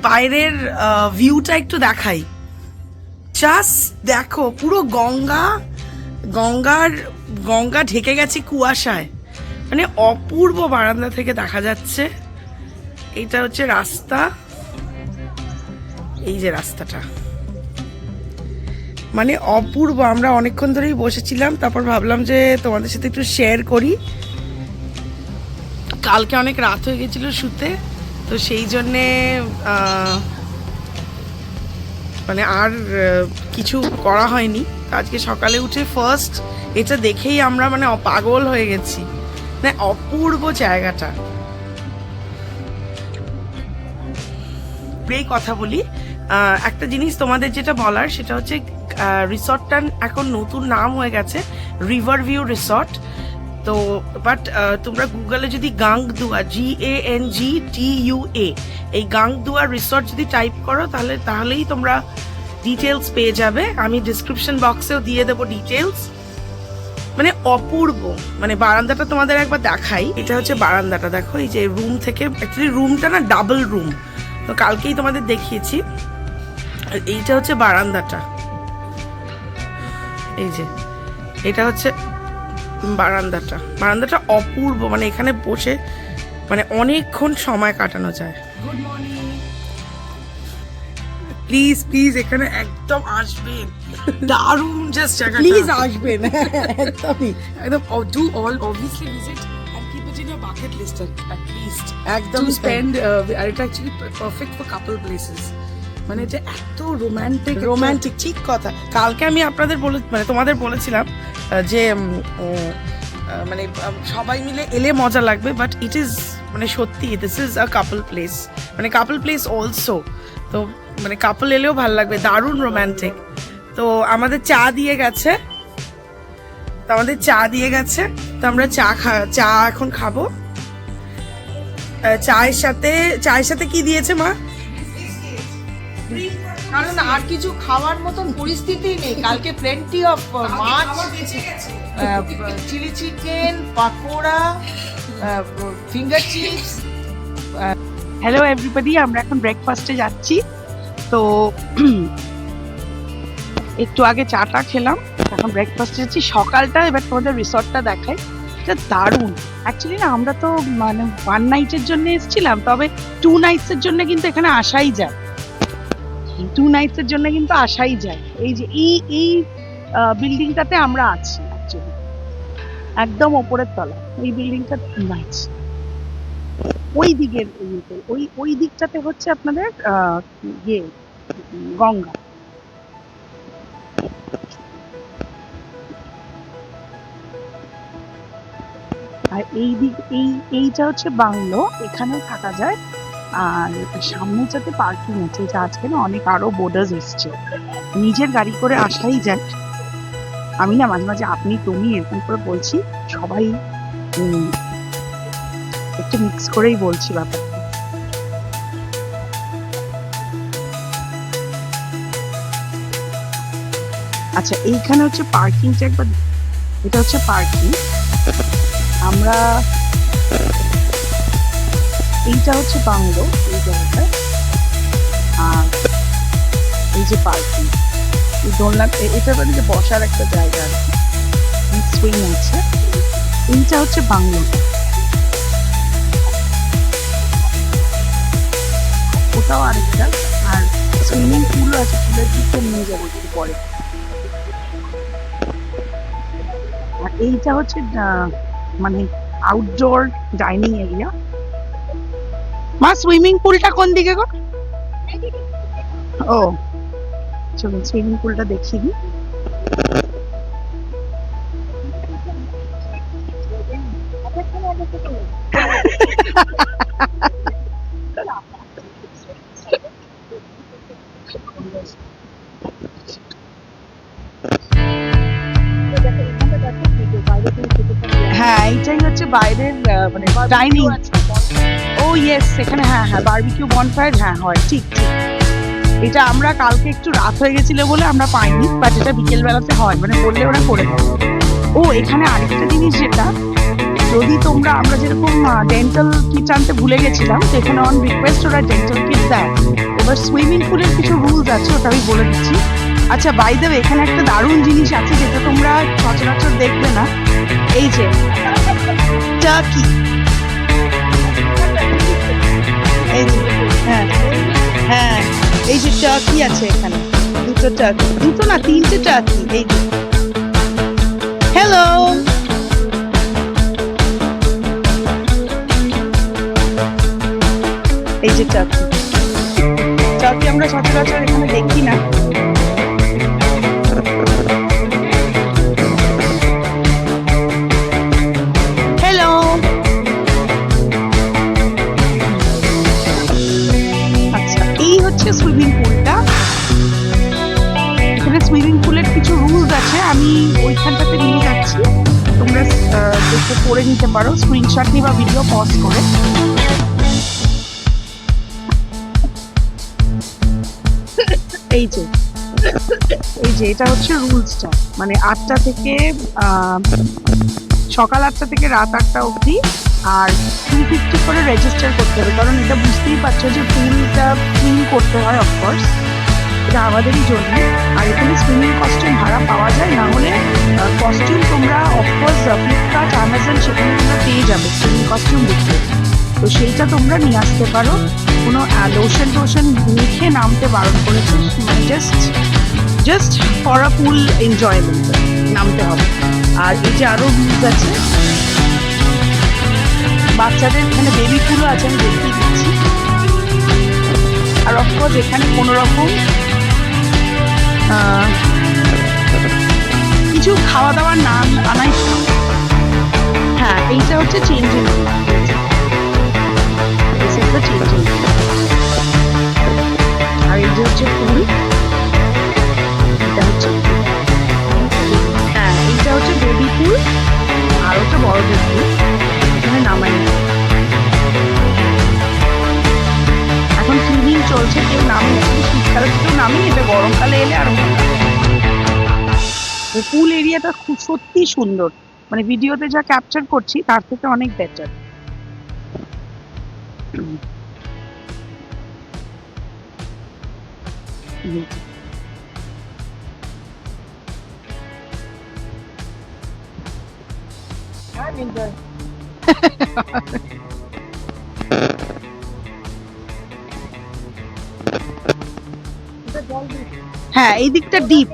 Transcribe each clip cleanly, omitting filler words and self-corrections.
বাইরের ভিউটা একটু দেখাই। জাস্ট দেখো, পুরো গঙ্গা ঢেকে গেছে কুয়াশায়, মানে অপূর্ব বারান্দা থেকে দেখা যাচ্ছে। এটা হচ্ছে রাস্তা, এই যে রাস্তাটা মানে অপূর্ব। আমরা অনেকক্ষণ ধরেই বসেছিলাম, তারপর ভাবলাম যে তোমাদের সাথে একটু শেয়ার করি। কালকে অনেক রাত হয়ে গেছিল শুতে, তো সেই জন্যে মানে আর কিছু করা হয়নি। আজকে সকালে উঠে ফার্স্ট এটা দেখেই আমরা মানে পাগল হয়ে গেছি, মানে অপূর্ব জায়গাটা। এই কথা বলি, একটা জিনিস তোমাদের যেটা বলার সেটা হচ্ছে রিসর্টটার এখন নতুন নাম হয়ে গেছে রিভার ভিউ রিসর্ট। তো বাট তোমরা গুগলে যদি গাংদুয়া GANGTUA এই গাংদুয়া রিসর্ট যদি টাইপ করো তাহলেই তোমরা ডিটেলস পেয়ে যাবে। আমি ডিসক্রিপশন বক্সেও দিয়ে দেবো ডিটেলস। মানে অপূর্ব, মানে বারান্দাটা তোমাদের একবার দেখাই। এটা হচ্ছে বারান্দাটা, দেখো এই যে রুম থেকে, অ্যাকচুয়ালি রুমটা না ডাবল রুম, তো কালকেই তোমাদের দেখিয়েছি। আর এইটা হচ্ছে বারান্দাটা, এই যে এটা হচ্ছে বারান্দাটা অপূর্ব, মানে এখানে বসে মানে অনেকক্ষণ সময় কাটানো যায়। গুড মর্নিং, প্লিজ প্লিজ এখানে একদম আসবেন, দারুণ জাস্ট জায়গা, প্লিজ আসবেন একদমই একদম do all obviously visit and keep it in your bucket list at least একদম টু স্পেন্ড। আর এটা actually perfect for couple places, মানে এটা এত রোমান্টিক ঠিক কথা। কালকে আমি আপনাদের মানে তোমাদের বলেছিলাম যে মানে সবাই মিলে এলে মজা লাগবে, বাট ইট ইজ মানে সত্যি this is a couple place, মানে কাপল প্লেস অলসো। তো মানে কাপল এলেও ভালো লাগবে, দারুণ রোমান্টিক। তো আমাদের চা দিয়ে গেছে, তো আমরা চা এখন খাবো। চায়ের সাথে কি দিয়েছে মা? কারণ আর কিছু খাওয়ার মতন পরিস্থিতি নেই। কালকে প্লেন্টি অফ মাছ, chilli chicken, pakora, finger chips. Hello everybody, আমরা এখন ব্রেকফাস্টে যাচ্ছি। তো একটু আগে চাটা খেলাম, এখন ব্রেকফাস্টে যাচ্ছি। সকালটা এবার তোমাদের রিসর্টটা দেখাই, এটা দারুণ। অ্যাকচুয়ালি না, আমরা তো মানে 1 নাইটের জন্য এসেছিলাম, তবে 2 নাইটসের জন্য কিন্তু এখানে আসাই যায়। 2 নাইটসের জন্য কিন্তু আসাই যায়। এই যে এই বিল্ডিংটাতে আমরা আছি, অ্যাকচুয়ালি একদম ওপরের তলা এই বিল্ডিংটা 2 নাইটস। ওই দিকের ওই দিকটাতে হচ্ছে আপনাদের গঙ্গা। আর এইটা হচ্ছে বাংলো, এখানেও থাকা যায়। আর সামনে যাতে পার্কিং আছে, যা আজকে না অনেক আরো বোর্ডার্স এসছে, নিজের গাড়ি করে আসাই যায়। আমি না মাঝে মাঝে আপনি তুমি এরকম করে বলছি, সবাই একটু মিক্স করেই বলছি ব্যাপারটা। আচ্ছা, এইখানে হচ্ছে পার্কিংটা একবার, এটা হচ্ছে পার্কিং। আমরা এইটা হচ্ছে বাংলো, এই জায়গাটায়। আর এই যে পার্কিং, এই দোলনা, এটা মানে বসার একটা জায়গা আর কি, সুইং আছে। এইটা হচ্ছে বাংলো, ওটাও আরেকটা। আর সুইমিং পুলও আছে, পুলের দিকে নিয়ে যাবো একটু পরে। আর এইটা হচ্ছে মানে আউটডোর ডাইনিং এরিয়া। মা, সুইমিং পুলটা কোন দিকে গো? ও চলুন সুইমিং পুলটা দেখিয়ে দিই। হ্যাঁ, এইটাই হচ্ছে বাইরের মানে ডাইনিং। ও ইয়েস, এখানে হ্যাঁ বারবিকিউ বনফায়ার হ্যাঁ হয়, ঠিক। এটা আমরা কালকে একটু রাত হয়ে গেছিল বলে আমরা পাইনি, বাট এটা বিকেল বেলাতে হয়, মানে বললে ওরা করে দেয়। ও এখানে আরেকটা জিনিস যেটা, তো যদি তোমরা, আমরা যেরকম ডেন্টাল কিট আনতে ভুলে গেছিলাম, তো এখানে অন রিকোয়েস্ট ওরা ডেন্টাল কিট দেয়। এবার সুইমিং পুলের কিছু রুলস আছে, ওটা আমি বলে দিচ্ছি। আচ্ছা, বাই দ্য ওয়ে, এখানে একটা দারুণ জিনিস আছে যেটা তোমরা সচরাচর দেখবে না। এই যে টার্কি, এই যে হ্যাঁ হ্যাঁ, এই যে টার্কি আছে এখানে, দুটো টার্কি, দুটো না তিনটে টার্কি। এই যে হ্যালো, এই যে টার্কি, টার্কি আমরা সচরাচর এখানে দেখি না। হ্যালো, আচ্ছা এই হচ্ছে সুইমিং পুলটা। এখানে সুইমিং পুলের কিছু রুলস আছে, আমি ওইখানটাতে নিয়ে যাচ্ছি, তোমরা দেখে পড়ে নিতে পারো, স্ক্রিনশট নিয়ে বা ভিডিও পজ করে। এই যে এটা হচ্ছে রুলসটা, মানে 8টা থেকে সকাল 8টা থেকে রাত 8টা অবধি, আর 250 করে রেজিস্টার করতে হবে, কারণ এটা বুঝতেই পারছো যে পুলটা ক্লিন করতে হয়, অফকোর্স এটা আমাদেরই জন্য। আর এখানে সুইমিং কস্টিউম ভাড়া পাওয়া যায়, না হলে কস্টিউম তোমরা অফকোর্স ফ্লিপকার্ট, অ্যামাজন সেখানে তোমরা পেয়ে যাবে সুইমিং কস্টিউম দেখতে, তো সেইটা তোমরা নিয়ে আসতে পারো। কোনো লোশন টোশন মেখে নামতে বারণ করেছে, মানে just for a pool enjoyment নামতে হবে। আর এই যে আরো রুলস আছে, বাচ্চাদের এখানে বেবি পুলও আছে, আমি দেখিয়ে দিচ্ছি। আর অফকোর্স এখানে কোনো রকম কিছু খাওয়া দাওয়ার না আনাই। হ্যাঁ, এইটা হচ্ছে চেঞ্জিং রুম, আর এই যে হচ্ছে পুল, এটা হচ্ছে, হ্যাঁ এইটা হচ্ছে বেবি পুল, আর হচ্ছে বড়দের পুল, এখানে নামাই। এখন ক্লিনিং চলছে, কেউ নামে, শীতকালে কেউ নামে, এটা গরমকালে এলে আর পুল এরিয়াটা খুব সত্যি সুন্দর, মানে ভিডিওতে যা ক্যাপচার করছি তার থেকে অনেক বেটার। হ্যাঁ, এই দিকটা ডিপ,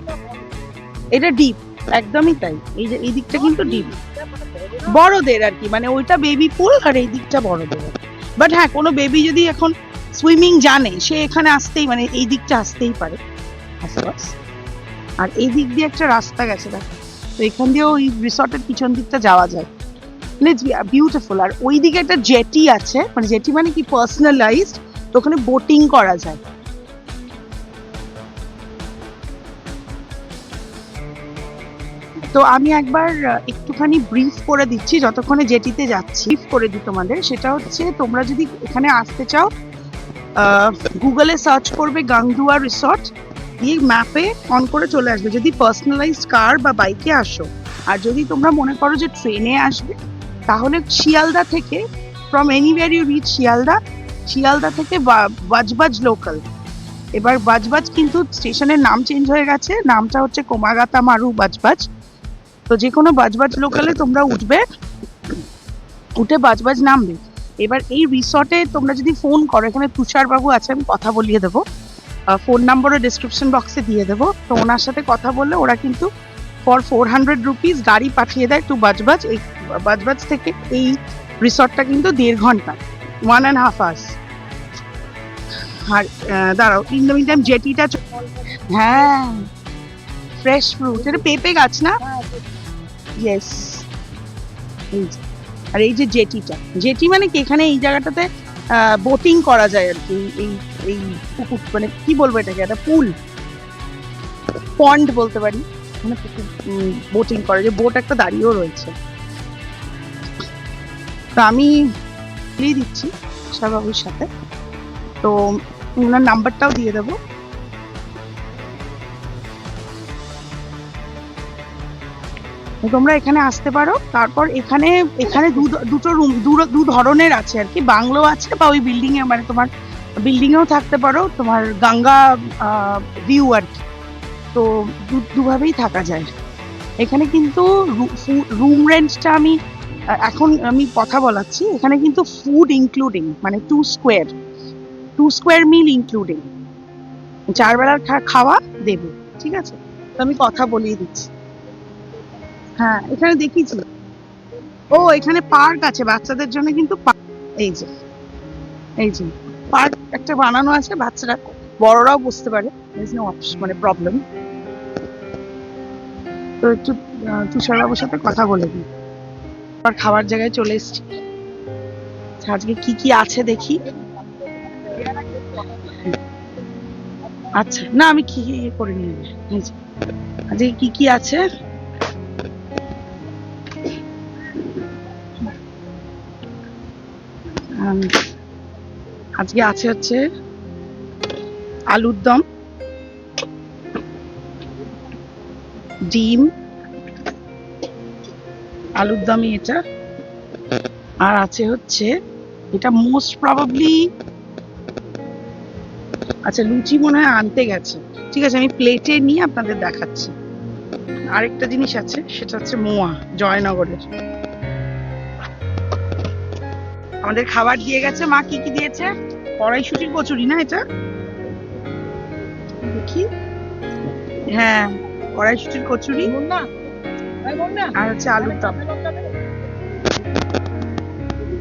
এটা ডিপ, একদমই তাই। এই যে এই দিকটা কিন্তু ডিপ, বড়দের আর কি, মানে ওইটা বেবি পুল আর এই দিকটা বড়দের। বাট হ্যাঁ, কোনো বেবি যদি এখন সুইমিং জানে, সে এখানে আসতেই, মানে এই দিকটা আসতেই পারে আশেপাশ। আর এই দিক দিয়ে একটা রাস্তা গেছে, দেখো, তো এখান দিয়েও ওই রিসর্টের পিছন দিকটা যাওয়া যায়, ইটস বিউটিফুল। আর ওই দিকে একটা জেটি আছে, মানে জেটি মানে কি পার্সোনালাইজড, তো ওখানে বোটিং করা যায়। তো আমি একবার একটুখানি ব্রিফ করে দিচ্ছি, যতক্ষণে জেটিতে যাচ্ছি ব্রিফ করে দিই তোমাদের। সেটা হচ্ছে, তোমরা যদি এখানে আসতে চাও, গুগলে সার্চ করবে গাংদুয়া রিসর্ট, দিয়ে ম্যাপে অন করে চলে আসবে যদি পার্সোনালাইজড কার বা বাইকে আসো। আর যদি তোমরা মনে করো যে ট্রেনে আসবে, তাহলে শিয়ালদা থেকে, from anywhere you reach Sealdah থেকে বাজবাজ লোকাল। এবার বাজবাজ কিন্তু স্টেশনের নাম চেঞ্জ হয়ে গেছে, নামটা হচ্ছে কোমাগাতা মারু বাজবাজ। তো যে কোনো বাজবাজ লোকালে তোমরা উঠে বাজবাজ নামবে। এবার এই রিসর্টে তোমরা যদি ফোন করো, এখানে তুষার বাবু আছে, আমি কথা বলিয়ে দেবো, ফোন নাম্বারও ডিসক্রিপশন বক্সে দিয়ে দেবো। তো ওনার সাথে কথা বললে ওরা কিন্তু ফর 400 রুপিস গাড়ি পাঠিয়ে দেয় টু বাজবাজ। এই বাজবাজ থেকে এই রিসর্টটা কিন্তু 1.5 ঘন্টা, 1.5 hours। আর দাঁড়াও, ইন দ্য মিনটাইম জেটিটা, হ্যাঁ ফ্রেশ ফ্রুট, এটা পেঁপে গাছ না? ইয়েস। আর এই যে জেটি মানে কি, এখানে এই জায়গাটাতে বোটিং করা যায় আর কি। এই পুকুর, মানে কি বলবো এটাকে, একটা পুল, পন্ড বলতে পারি, মানে বোটিং করে, যে বোট একটা দাঁড়িয়েও রয়েছে। তো আমি দিয়ে দিচ্ছি সবাবুর সাথে, তো ওনার নাম্বারটাও দিয়ে দেবো। তোমরা এখানে আসতে পারো। তারপর এখানে এখানে দুটো রুম, দু ধরনের আছে আর কি, বাংলো আছে বা ওই বিল্ডিং এ, মানে তোমার বিল্ডিং এও থাকতে পারো, তোমার গঙ্গা ভিউ আর কি। তো দুভাবেই থাকা যায় এখানে। কিন্তু রুম রেন্টটা এখন আমি কথা বলাচ্ছি, এখানে কিন্তু ফুড ইনক্লুডিং, মানে 2 স্কোয়ার মিল ইনক্লুডিং, 4 বেলার খাওয়া দেবে, ঠিক আছে? তো আমি কথা বলিয়ে দিচ্ছি। হ্যাঁ, এখানে দেখিয়েছি। ও, এখানে পার্ক আছে বাচ্চাদের জন্য, কিন্তু এই যে পার্ক একটা বানানো আছে, বাচ্চারা বড়রাও বসতে পারে, মানে প্রবলেম। তো একটু তুষারবাবুর সাথে কথা বলে দিই। আর খাবার জায়গায় চলে এসেছি। আজকে কি কি আছে দেখি। আচ্ছা, না আমি কি করে নিয়ে আজকে কি কি আছে। আজকে আছে হচ্ছে আলুর দম, ডিম, আলুর দমই এটা। আর আছে হচ্ছে এটা মোস্ট প্রবাবলি, আচ্ছা লুচি মনে হয় আনতে গেছে, ঠিক আছে আমি প্লেটে নিয়ে আপনাদের দেখাচ্ছি। আরেকটা জিনিস আছে, সেটা হচ্ছে মোয়া, জয়নগরের। আমাদের খাবার দিয়ে গেছে। মা কি কি দিয়েছে? কড়াইশুটির কচুরি না এটা? দেখি, হ্যাঁ কড়াইশুটির কচুরি আর হচ্ছে আলুর দম।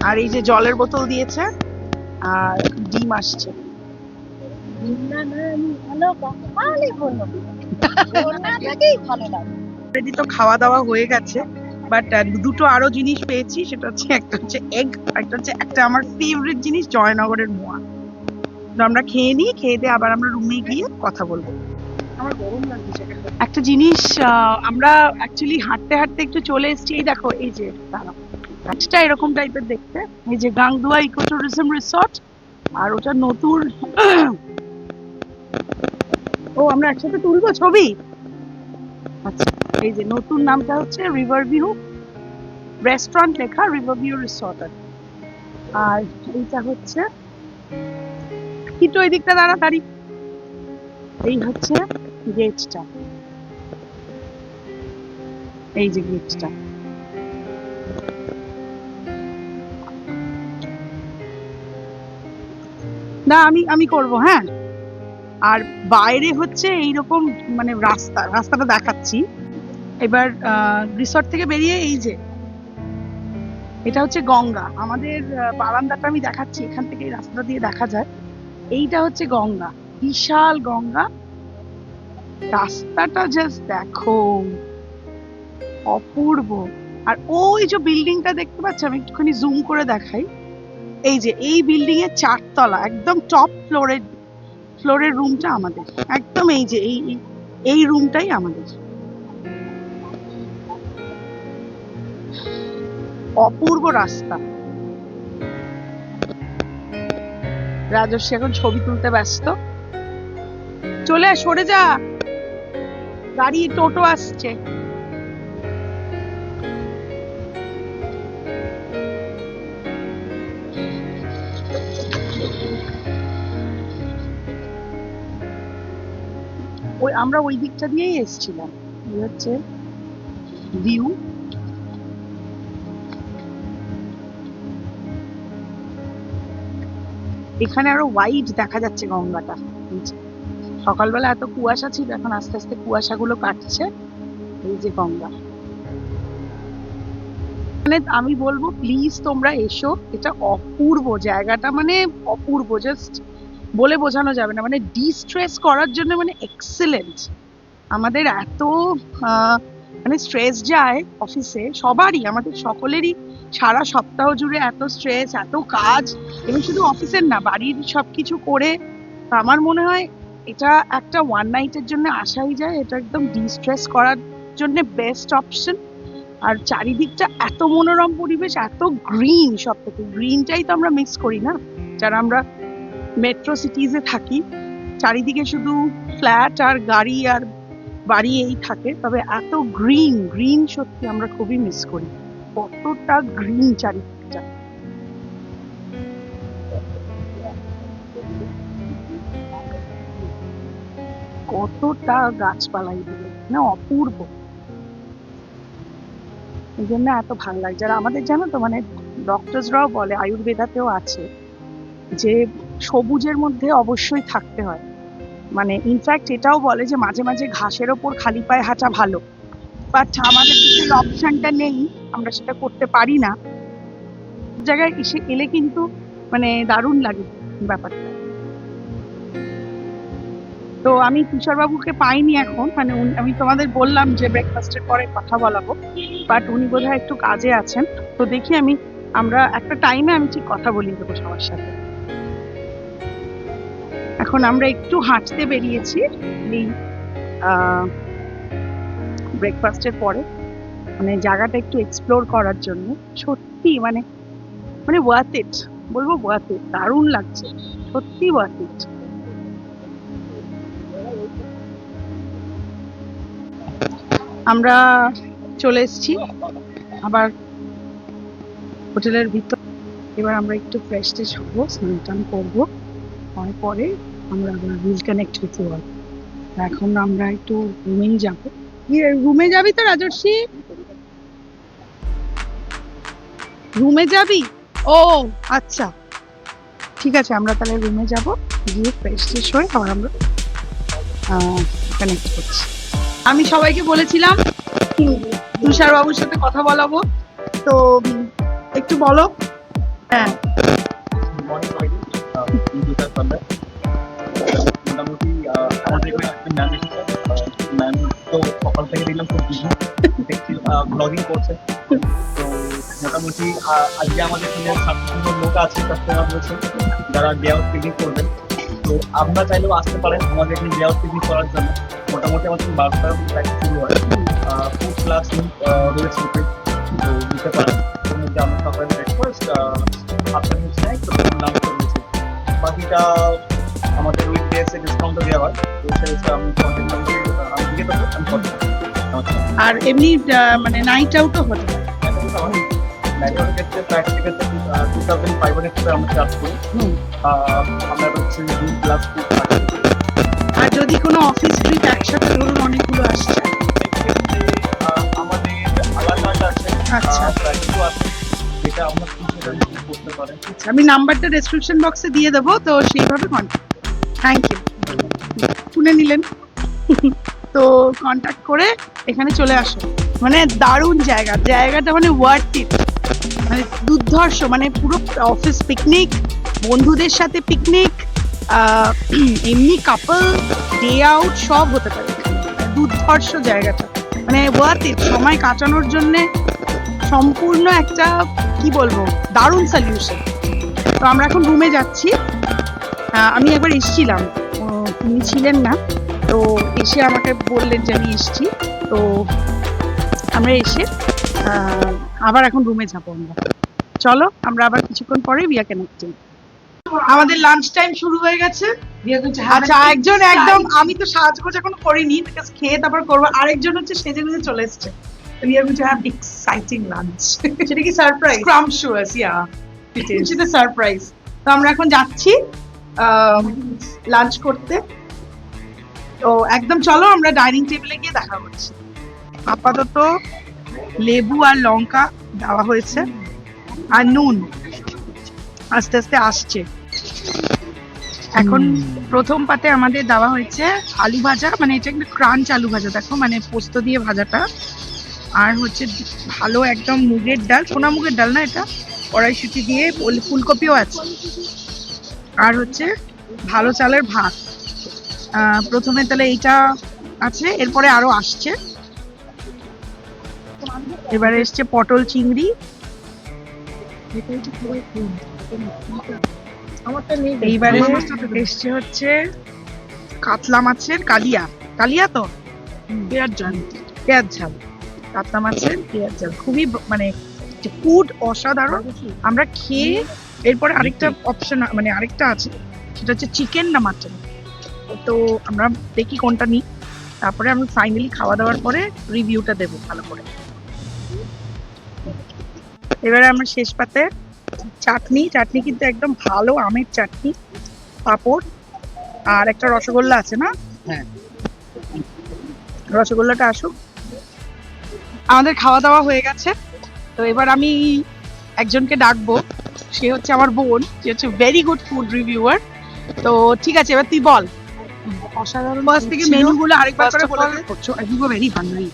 আর এই যে জলের বোতল দিয়েছে, আর ডিম আসছে। অলরেডি তো খাওয়া দাওয়া হয়ে গেছে, বাট দুটো আরো জিনিস পেয়েছি। সেটা হচ্ছে একটা হচ্ছে এগ, একটা আমার ফেভারিট জিনিস জয়নগরের মোয়া। তো আমরা খেয়ে নিই, খেয়ে দিয়ে আবার আমরা রুমে গিয়ে কথা বলবো। আমার গরম লাগছে। একটা জিনিস, আমরা অ্যাকচুয়ালি হাঁটতে হাঁটতে একটু চলে এসেছি। এই দেখো, এই যে গাছটা এরকম টাইপের দেখতে, এই যে গাংদুয়া ইকো ট্যুরিজম রিসর্ট। আর ওটা নতুন। ও, আমরা একসাথে তুলবো ছবি? আচ্ছা, এই যে নতুন নামটা হচ্ছে রিভার ভিউ রেস্টুরেন্ট, লেখা রিভার ভিউ রিসর্ট। আর এইটা হচ্ছে কিন্তু ওই দিকটা তাড়াতাড়ি, এই হচ্ছে গেটটা, এই যে গেটটা। না আমি করব, হ্যাঁ। আর বাইরে হচ্ছে এইরকম, মানে রাস্তাটা দেখাচ্ছি। এবার রিসর্ট থেকে বেরিয়ে এই যে এটা হচ্ছে গঙ্গা। আমাদের বারান্দাটা আমি দেখাচ্ছি, এখান থেকে এই রাস্তাটা দিয়ে দেখা যায়। এইটা হচ্ছে গঙ্গা, বিশাল গঙ্গা। রাস্তাটা জাস্ট দেখো, অপূর্ব। আর ওই যে বিল্ডিংটা দেখতে পাচ্ছ, আমি একটুখানি জুম করে দেখাই। এই যে এই বিল্ডিং এর 4 তলা, একদম টপ ফ্লোরের রুমটা আমাদের, একদম এই যে এই রুমটাই আমাদের। অপূর্ব রাস্তা। রাজস্বী এখন ছবি তুলতে ব্যস্ত। চলে সরে যা, গাড়ি টোটো আসছে। আমরা ওই দিকটা দিয়েই এসেছিলাম। এই হচ্ছে ভিউ। এখানে আরো ওয়াইড দেখা যাচ্ছে গঙ্গাটা। সকালবেলা এত কুয়াশা ছিল, এখন আস্তে আস্তে কুয়াশাগুলো কাটছে। এই যে গঙ্গা, মানে আমি বলবো প্লিজ তোমরা এসো, এটা অপূর্ব জায়গাটা, মানে অপূর্ব, জাস্ট বলে বোঝানো যাবে না। মানে ডিস্ট্রেস করার জন্য মানে এক্সেলেন্ট। আমাদের এত মানে স্ট্রেস যায় অফিসে, সবারই, আমাদের সকলেরই সারা সপ্তাহ জুড়ে এত স্ট্রেস, এত কাজ, এবং শুধু অফিসের না, বাড়ির সবকিছু করে। আমার মনে হয় এটা একটা ওয়ান নাইটের জন্য আসাই যায়। এটা একদম ডিস্ট্রেস করার জন্য বেস্ট অপশন। আর চারিদিকটা এত মনোরম পরিবেশ, এত গ্রিন, সব থেকে গ্রিনটাই তো আমরা মিস করি না যারা আমরা মেট্রো সিটিজে থাকি। চারিদিকে শুধু ফ্ল্যাট আর গাড়ি আর বাড়ি এই থাকে, তবে এত গ্রিন গ্রিন সত্যি আমরা খুবই মিস করি। কতটা গ্রিন চারিদিকটা, কতটা গাছপালা এগুলো না, অপূর্ব। এই জন্য এত ভালো লাগছে। আর আমাদের জানো তো মানে ডক্টরসরাও বলে, আয়ুর্বেদাতেও আছে যে সবুজের মধ্যে অবশ্যই থাকতে হয়। মানে ইনফ্যাক্ট এটাও বলে যে মাঝে মাঝে ঘাসের ওপর খালি পায়ে হাঁটা ভালো, বাট আমাদের তো সেই অপশনটা নেই, আমরা সেটা করতে পারি না। জায়গায় এসে এলে কিন্তু মানে দারুণ লাগে ব্যাপারটা। তো আমি তুষারবাবুকে পাইনি এখন, মানে আমি তোমাদের বললাম যে ব্রেকফাস্টের পরে কথা বলাবো, বাট উনি বোধহয় একটু কাজে আছেন। তো দেখি আমরা একটা টাইমে আমি ঠিক কথা বলিয়ে দেবো সবার সাথে। এখন আমরা একটু হাঁটতে বেরিয়েছি এই ব্রেকফাস্টের পরে, মানে জায়গাটা একটু এক্সপ্লোর করার জন্য। সত্যি মানে মানে ওয়ার্থ ইট, বলবো ওয়ার্থ ইট, দারুণ লাগছে সত্যি, ওয়ার্থ ইট। আমরা চলে এসেছি আবার হোটেলের ভিতর। এবার আমরা একটু ফ্রেশ ট্রেশ হবো, স্নান টান করবো, পরে আমরা আবার উইল কানেক্ট উইথ ওয়ার্ল্ড। এখন আমরা একটু রুমেই যাবো। রুমে যাবি তো রাজর্ষি? রুমে যাবি? ও আচ্ছা, ঠিক আছে, আমরা তাহলে রুমে যাব, গিয়ে ফ্রেশ ট্রেশ হয়ে আবার আমরা কানেক্ট করছি। আমি সবাইকে বলেছিলাম তুষার বাবুর সাথে কথা বলাবো, তো একটু বলো। হ্যাঁ, মোটামুটি আমাদের ম্যাম এসেছে, ম্যাম তো সকাল থেকে দেখলাম খুব বিজি, দেখছি ব্লগিং করছে। তো মোটামুটি আজকে আমাদের এখানে 700 লোক আছে কাস্টমার রয়েছে যারা ডে আউট পিকনিক করবেন। তো আপনারা চাইলেও আসতে পারেন আমাদের এখানে ডে আউট পিকনিক করার জন্য। মোটামুটি আমাদের 12টার প্যাকেজ শুরু হয়, ফুড ক্লাস রয়েছে, তো দিতে পারেন। তার মধ্যে আমরা সকালে ব্রেকফাস্ট, আফটারনুন স্ন্যাক্স, লাঞ্চ রয়েছে। বাকিটা আমাদের উইকডেজে ডিসকাউন্টও দেওয়া হয়, তো সেটা আমি কন্ট্যাক্ট নাম্বারে দিয়ে দেবো, আমি কথা। আর এমনি মানে নাইট আউটও হতে পারে। নাইট আউটের ক্ষেত্রে প্রাইসের ক্ষেত্রে 2500 করে আমরা চার্জ করি। আমরা হচ্ছে 2 প্লাস 2 থাকে। আর যদি কোনো অফিস ট্রিপ একসাথে ধরুন অনেকগুলো আসছে, সেক্ষেত্রে আমাদের আলাদা আছে, আচ্ছা। প্রাইসও আছে, যেটা আমরা করতে পারেন। আমি নাম্বারটা ডেসক্রিপশন বক্সে দিয়ে দেবো, তো সেইভাবে কন্ট্যাক্ট। থ্যাংক ইউ, শুনে নিলেন। তো কন্ট্যাক্ট করে এখানে চলে আসো। মানে দারুণ জায়গাটা মানে ওয়ার্থ ইট, মানে দুর্ধর্ষ, মানে পুরো অফিস পিকনিক, বন্ধুদের সাথে পিকনিক, এমনি কাপল ডে আউট সব হতে পারে। দুর্ধর্ষ জায়গাটা, মানে ওয়ার্থ ইট, সময় কাটানোর জন্যে সম্পূর্ণ একটা কি বলবো দারুণ সলিউশন। তো আমরা এখন রুমে যাচ্ছি। আমি একবার এসেছিলাম, তিনি ছিলেন না, তো এসে আমাকে বললেন যে আমি এসেছি। তো আমরা এসে আবার এখন রুমে যাবো আমরা। চলো আমরা আবার কিছুক্ষণ পরে উই আর কানেক্টিং। আমাদের লাঞ্চ টাইম শুরু হয়ে গেছে। আচ্ছা, একজন একদম, আমি তো সাজগোজ এখন করিনি, বিকজ খেয়ে তারপর করবো। আরেকজন হচ্ছে সেজে গুজে চলে এসছে। We are going to have exciting lunch. সেটা কি surprise? Scrumptious, yeah. It is a surprise. তো আমরা এখন যাচ্ছি লাঞ্চ করতে। তো একদম চলো আমরা ডাইনিং টেবিলে গিয়ে দেখা করছি। আপাতত লেবু আর লঙ্কা দেওয়া হয়েছে, আর নুন আস্তে আস্তে আসছে। এখন প্রথম পাতে আমাদের দেওয়া হয়েছে আলু ভাজা, মানে এটা একটা ক্রাঞ্চ আলু ভাজা, দেখো মানে পোস্ত দিয়ে ভাজাটা। আর হচ্ছে ভালো একদম মুগের ডাল, সোনা মুগের ডাল না এটা, কড়াইশুঁটি দিয়ে, ফুলকপিও আছে। আর হচ্ছে ভালো চালের ভাত। প্রথমে তাহলে এইটা আছে, এরপরে আরো আসছে। এবারে এসছে পটল চিংড়ি, এইবারে এসছে হচ্ছে কাতলা মাছের কালিয়া, কালিয়া তো পেঁয়াজ ঝাল, কাতলা মাছের পেঁয়াজ ঝাল, খুবই মানে ফুড অসাধারণ। আমরা খেয়ে এরপরে আরেকটা অপশন, মানে আরেকটা আছে, সেটা হচ্ছে চিকেন না মাটন। তো আমরা দেখি কোনটা নিই। তারপরে আমি ফাইনালি খাওয়া দাওয়ার পরে রিভিউটা দেবো ভালো করে। এবারে আমরা শেষ পাতে চাটনি কিন্তু একদম ভালো আমের চাটনি, পাঁপড় আর একটা রসগোল্লা আছে না? হ্যাঁ। রসগোল্লাটা আসুক। আমাদের খাওয়া দাওয়া হয়ে গেছে, তো এবার আমি একজনকে ডাকবো, সে হচ্ছে আমার বোন, যে হচ্ছে ভেরি গুড ফুড রিভিউয়ার। তো ঠিক আছে, এবার তুই বল অসাধারণ ফার্স্ট থেকে ছিল। মেনুগুলো আরেকবার First করে of বলে all, দে। I go very hungry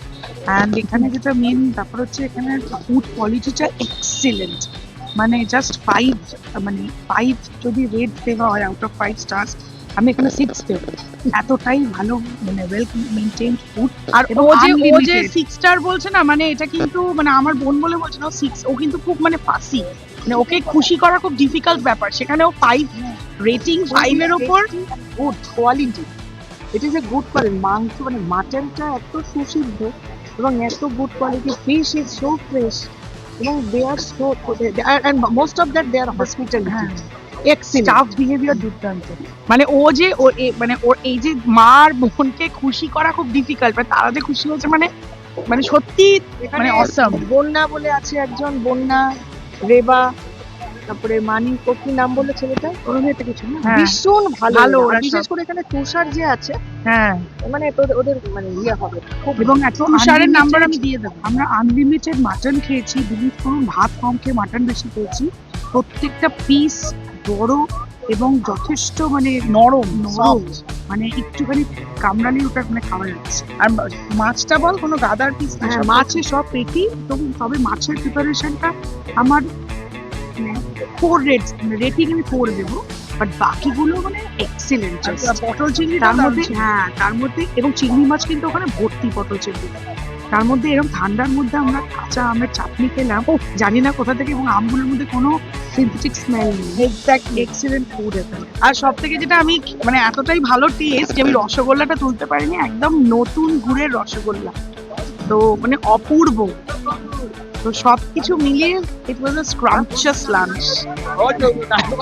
and এখানে যেটা মেন ব্যাপার হচ্ছে এখানে ফুড কোয়ালিটিটা এক্সিলেন্ট, মানে জাস্ট 5, মানে 5 যদি রেট দেওয়া হয় আউট অফ 5 স্টার্স, আমি এখানে 6 দেব। এতটাই ভালো, মানে ওয়েল মেইনটেইনড ফুড। আর এবং ও যে unlimited। 6 স্টার বলছে না, মানে এটা কিন্তু মানে আমার বোন বলে বলছে না 6, ও কিন্তু খুব মানে ফাসি, মানে ওকে খুশি করা খুব ডিফিকাল্ট ব্যাপার, সেখানে ও 5 রেটিং 5 এর উপর। Good quality, it is a good quality. মাংস মানে মাটনটা এত সুসিদ্ধ এবং এত good quality, fish is so fresh এবং they are so and most of that they are hospitality excellent. Staff behaviour দুর্দান্ত, মানে ও যে মানে ওর এই যে মার বোনকে খুশি করা খুব ডিফিকাল্ট, মানে তারা যে খুশি হয়েছে মানে মানে সত্যি মানে অসম। বন্যা বলে আছে একজন, বন্যা, রেবা, তারপরে মানি, কি নাম বললো ছেলেটা, ওরকম কিছু না? ভীষণ ভালো ভালো ওরা। ওরা বিশেষ সব। করে এখানে তুষার যে আছে, হ্যাঁ, মানে ওদের মানে ইয়ে হবে খুব। এবং এত তুষারের unlimited- নাম্বার আমি দিয়ে দেবো। আমরা আনলিমিটেড মাটন খেয়েছি, বিলিভ করুন, ভাত কম খেয়ে মাটন বেশি খেয়েছি। প্রত্যেকটা পিস বড় এবং যথেষ্ট মানে নরম, মানে একটুখানি কামড়ালি ওটা মানে খাওয়া যাচ্ছে। আর মাছটা বল, কোনো গাদার পিস না, হ্যাঁ, মাছের সব পেটি। তবে মাছের প্রিপারেশনটা আমার 4 রেটিং আমি 4 দেবো, বাট বাকিগুলো মানে এক্সিলেন্ট। পটল চিংড়ি তার মধ্যে, হ্যাঁ তার মধ্যে, এবং চিংড়ি মাছ কিন্তু ওখানে ভর্তি পটল চিংড়ি। তার মধ্যে এরকম ঠান্ডার মধ্যে আমরা কাঁচা আমের চাটনি খেলাম, ও জানি না কোথা থেকে, এবং আমগুলোর মধ্যে কোনো সিনথেটিক স্মেল নেই। এক্স্যাক্টলি এক্সিলেন্ট ফুড এখানে। আর সব থেকে যেটা আমি মানে এতটাই ভালো টেস্ট যে আমি রসগোল্লাটা তুলতে পারিনি, একদম নতুন গুড়ের রসগোল্লা, তো মানে অপূর্ব। তো সবকিছু মিলিয়ে ইট ওয়াজ আ স্ক্রাম্পচাস লাঞ্চ।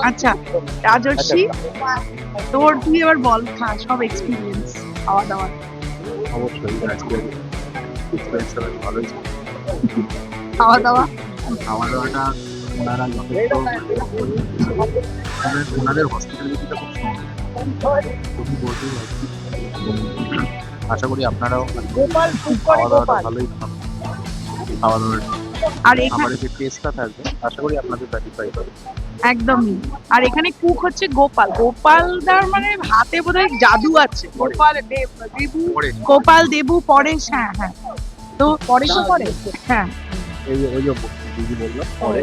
আচ্ছা রাজর্ষি, তুই এবার বল, সব এক্সপিরিয়েন্স খাওয়া দাওয়া। অবশ্যই আজকে এক্সপেরিয়েন্সটা বেশ ভালোই ছিল। খাওয়া দাওয়া খাওয়া দাওয়াটা ওনারা যথেষ্ট, ওনাদের হসপিটালিটিটা খুব সুন্দর, খুবই বলতেই পারছি। আশা করি আপনারাও গোপাল ফুড করে খাওয়া দাওয়াটা গোপাল। ভালোই খান। খাওয়া দাওয়ার আর এখানে খাবারের যে টেস্টটা থাকবে আশা করি আপনাদের স্যাটিসফাই হবে। একদমই। আর এখানে কুক হচ্ছে গোপালদার মানে হাতে বোধহয় জাদু আছে। দেবু, পরে গোপাল দেবু পরেশ, হ্যাঁ হ্যাঁ, তো পরেশও করে। হ্যাঁ ওই যে দিদি বললো পরে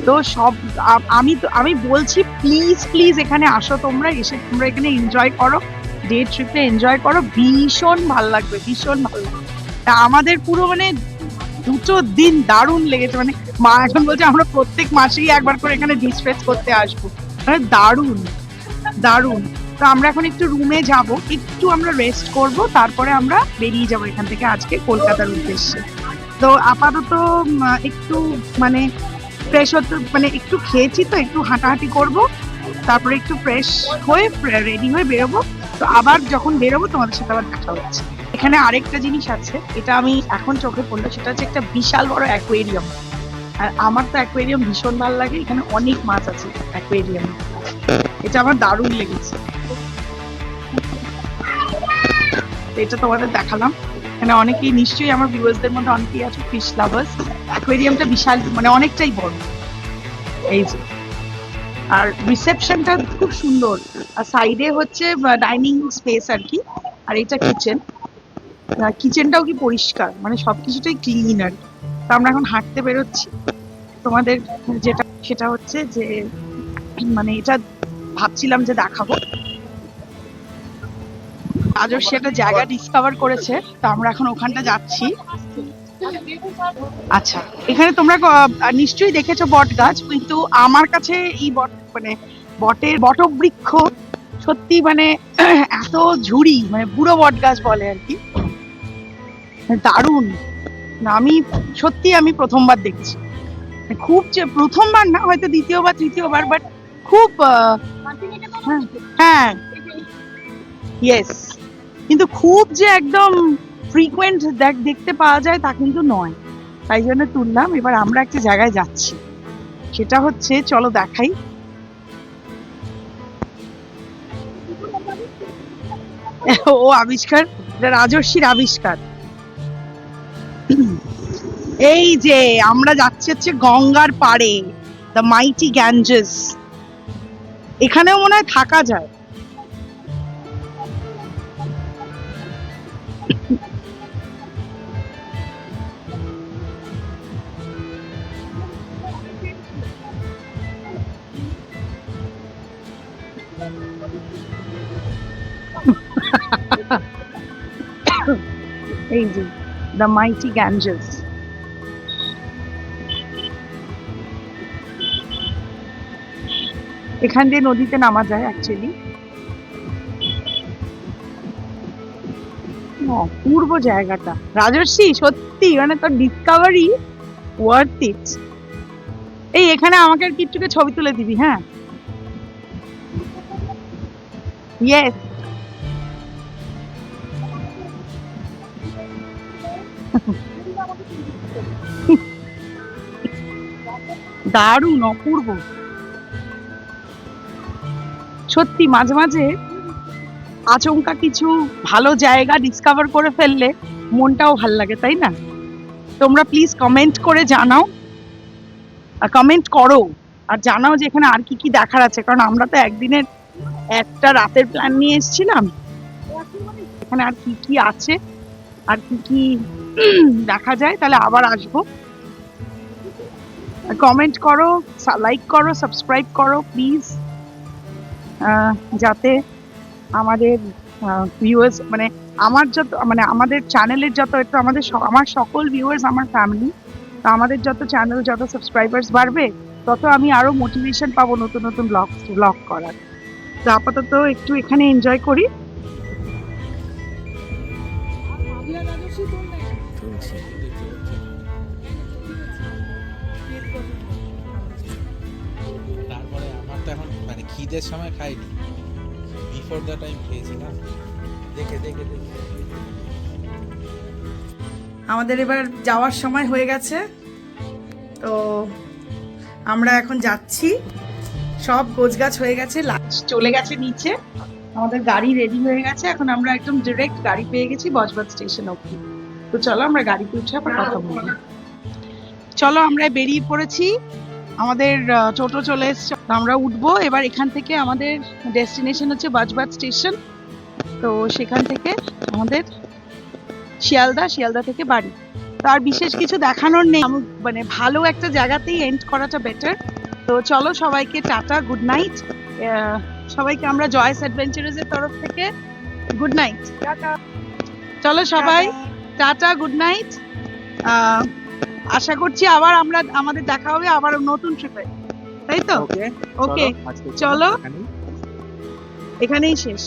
তো সব আমি বলছি প্লিজ এখানে আসো, তোমরা এসে তোমরা এখানে এনজয় করো, ডে ট্রিপে এনজয় করো, ভীষণ ভালো লাগবে, ভীষণ ভালো লাগবে। তা আমাদের পুরো মানে 2 দিন দারুণ লেগেছে, মানে মা এখন বলছে আমরা প্রত্যেক মাসেই একবার করে এখানে ডিস্ট্রেস করতে আসবো, মানে দারুণ দারুণ। তো আমরা এখন একটু রুমে যাব, একটু আমরা রেস্ট করব, তারপরে আমরা বেরিয়ে যাব এখান থেকে আজকে কলকাতার উদ্দেশ্যে। তো আপাতত একটু মানে ফ্রেশ হতে, মানে একটু খেয়েছি তো একটু হাঁটাহাঁটি করব, তারপরে একটু ফ্রেশ হয়ে রেডি হয়ে বেরোবো। তো আবার যখন বেরোবো তোমাদের সাথে আবার দেখা হচ্ছে। এখানে আরেকটা জিনিস আছে, এটা আমি এখন চোখে পড়লো, সেটা হচ্ছে একটা বিশাল বড় অ্যাকোয়ারিয়াম। আর আমার তো অ্যাকোয়ারিয়াম ভীষণ ভালো লাগে, এখানে অনেক মাছ আছে অ্যাকোয়ারিয়ামে, এটা আমার দারুণ লেগেছে। তো এটা তোমাদের দেখালাম। এখানে অনেকেই নিশ্চয়ই আমার ভিউয়ার্সদের মধ্যে অনেকেই আছে ফিশ লাভার্স। অ্যাকোয়ারিয়ামটা বিশাল, মানে অনেকটাই বড়, এই যে। আর রিসেপশনটা খুব সুন্দর, আর সাইডে হচ্ছে ডাইনিং স্পেস আর কি, আর এটা কিচেন। কিচেনটাও কি পরিষ্কার, মানে সবকিছুটাই ক্লিন আর কি। তো আমরা এখন হাঁটতে বেরোচ্ছি। তোমাদের যেটা সেটা হচ্ছে যে মানে এটা ভাবছিলাম যে দেখাবো, রাজস্বী একটা জায়গা ডিসকভার করেছে, তো আমরা এখন ওখানটা যাচ্ছি। আচ্ছা, এখানে তোমরা নিশ্চয়ই দেখেছো বট গাছ, কিন্তু আমার কাছে এই মানে বটবৃক্ষ সত্যি মানে এত ঝুড়ি, মানে বুড়ো বট গাছ বলে আর কি, দারুণ। আমি প্রথমবার দেখছি, খুব যে প্রথমবার না, হয়তো দ্বিতীয়বার তৃতীয়বার, বাট খুব হ্যাঁ ইয়েস, কিন্তু খুব যে একদম ফ্রিকোয়েন্ট দেখতে পাওয়া যায় তা কিন্তু নয়, তাই জন্য তুললাম। এবার আমরা একটা জায়গায় যাচ্ছি, সেটা হচ্ছে, চলো দেখাই। ও আবিষ্কার, এটা রাজর্ষির আবিষ্কার। এই যে আমরা যাচ্ছি হচ্ছে গঙ্গার পাড়ে, দ্য মাইটি গ্যাঞ্জেস। এখানেও মনে হয় থাকা যায়। এই যে দ্য মাইটি গ্যাঞ্জেস। এখান দিয়ে নদীতে নামা যায় অ্যাকচুয়ালি। অপূর্ব জায়গাটা রাজর্ষি, সত্যি মানে তোর ডিসকভারি ওয়ার্থ ইট। এই এখানে আমাকে আর কিট্টুকে ছবি তুলে দিবি, হ্যাঁ? ইয়েস। দারুণ, অপূর্ব সত্যি। মাঝে মাঝে আচমকা কিছু ভালো জায়গা ডিসকভার করে ফেললে মনটাও ভাল লাগে, তাই না? তোমরা প্লিজ কমেন্ট করে জানাও, কমেন্ট করো আর জানাও যে এখানে আর কি কি দেখার আছে, কারণ আমরা তো একদিনের একটা রাতের প্ল্যান নিয়ে এসেছিলাম। এখানে আর কি কি আছে, আর কি কি দেখা যায়, তাহলে আবার আসবো। কমেন্ট করো, লাইক করো, সাবস্ক্রাইব করো প্লিজ, যাতে আমাদের ভিউয়ার্স, মানে আমার যত, মানে আমাদের চ্যানেলের যত, একটু আমাদের আমার সকল ভিউয়ার্স আমার ফ্যামিলি, তো আমাদের যত চ্যানেল, যত সাবস্ক্রাইবার্স বাড়বে, তত আমি আরো মোটিভেশন পাবো নতুন নতুন ব্লগ করার। তো আপাতত একটু এখানে এনজয় করি। তারপরে আমার তো এখন মানে খিদের সময় খাইনি, বিফোর দ্য টাইম খেয়েছিলাম। দেখে দেখে দেখে আমাদের এবার যাওয়ার সময় হয়ে গেছে, তো আমরা এখন যাচ্ছি। সব গোছগাছ হয়ে গেছে, চলে গেছে নিচে, আমাদের গাড়ি রেডি হয়ে গেছে। এখন আমরা একদম ডিরেক্ট গাড়ি পেয়ে গেছি বজবজ স্টেশন অবধি। তো চলো আমরা গাড়িতে উঠে আবার কথা বলবো। চলো আমরা বেরিয়ে পড়েছি, আমাদের টোটো চলে এসছে, আমরা উঠবো এবার। এখান থেকে আমাদের ডেস্টিনেশন হচ্ছে বজবজ স্টেশন। তো সেখান থেকে আমাদের শিয়ালদা থেকে বাড়ি। তো আর বিশেষ কিছু দেখানোর নেই, মানে ভালো একটা জায়গাতেই এন্ড করাটা বেটার। তো চলো সবাইকে টাটা, গুড নাইট। সবাইকে আমরা জয়েস অ্যাডভেঞ্চারার্স এর তরফ থেকে গুড নাইট। চলো সবাই টাটা, গুড নাইট। আশা করছি আবার আমাদের দেখা হবে আবার নতুন ট্রিপে, তাই তো? ওকে, চলো এখানেই শেষ।